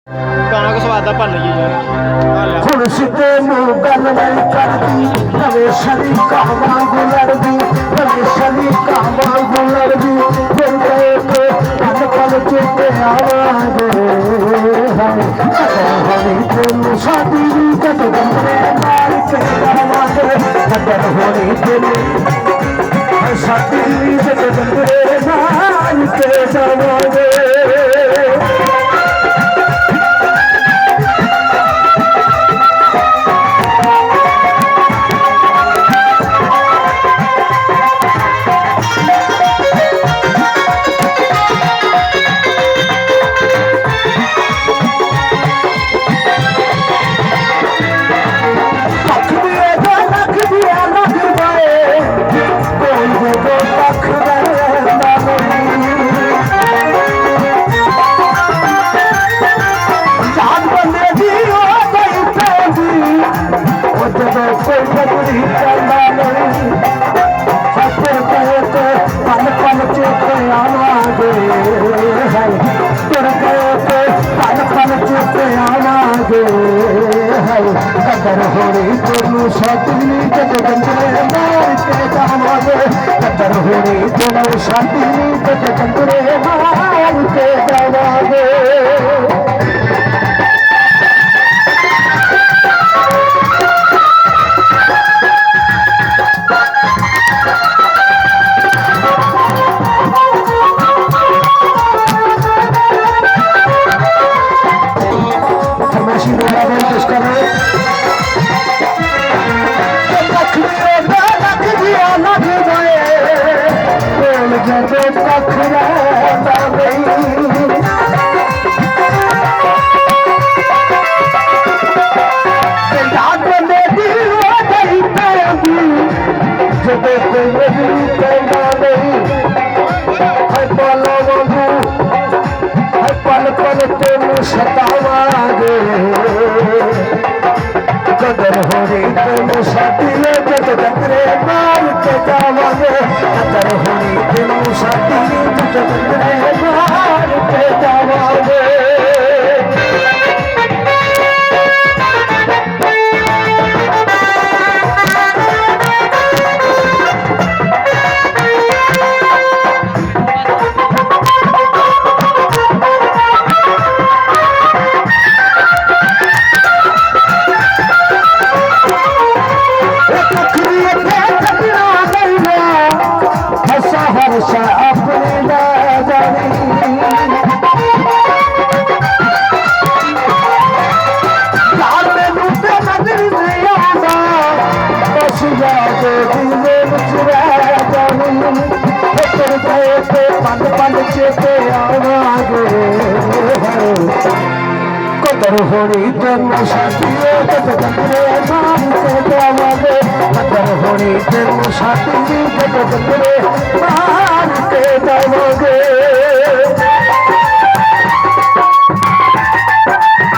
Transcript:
ਗਾਣਾ ਕੋ ਸਵਾਦ ਦਾ ਭੰਨ ਲਈਏ ਯਾਰ। ਹੁਣ ਸਿੱਧੇ ਨੂੰ ਗੱਲ ਨਹੀਂ ਕਰਦੀ ਨਵੇਂ ਸ਼ਰੀਕਾਂ ਵਾਂਗੂ ਲੜਦੀ ਨਵੇਂ ਸ਼ਰੀਕਾਂ ਵਾਂਗੂ ਲੜਦੀ ਫਿਰ ਗਏ ਤੇ ਪਲ ਪਲ ਚੇਤੇ ਆਵਾਂਗੇ ਹਣੀ ਤੈਨੂੰ ਸਾਡੀ ਵੀ ਕਦ ਬੰਦੇ ਨਾਲ ਕੇ ਕਰਾਂਗੇ ਕਦਰ ਹੋਣੀ ਤੈਨੂੰ ਸਾਡੀ ਵੀ ਕਦ ਬੰਦੇ ਨਾਲ ਕੇ ਜਾਵਾਂਗੇ कदर होनी तेनू साथी जद गंदरे मार के जावांगे कदर होनी तेनू साथी जद गंदरे मार के जावांगे पल पल तेनू सतावांगे कदर होनी तेनू साथी जद गंदरे मार के जावांगे कदर होनी तेनू साथी जद गंदरे मार के जावांगे कदर होनी तेनू साथी जद गंदरे मार के जावांगे कदर होनी तेनू साथी जद गंदरे मार के जावांगे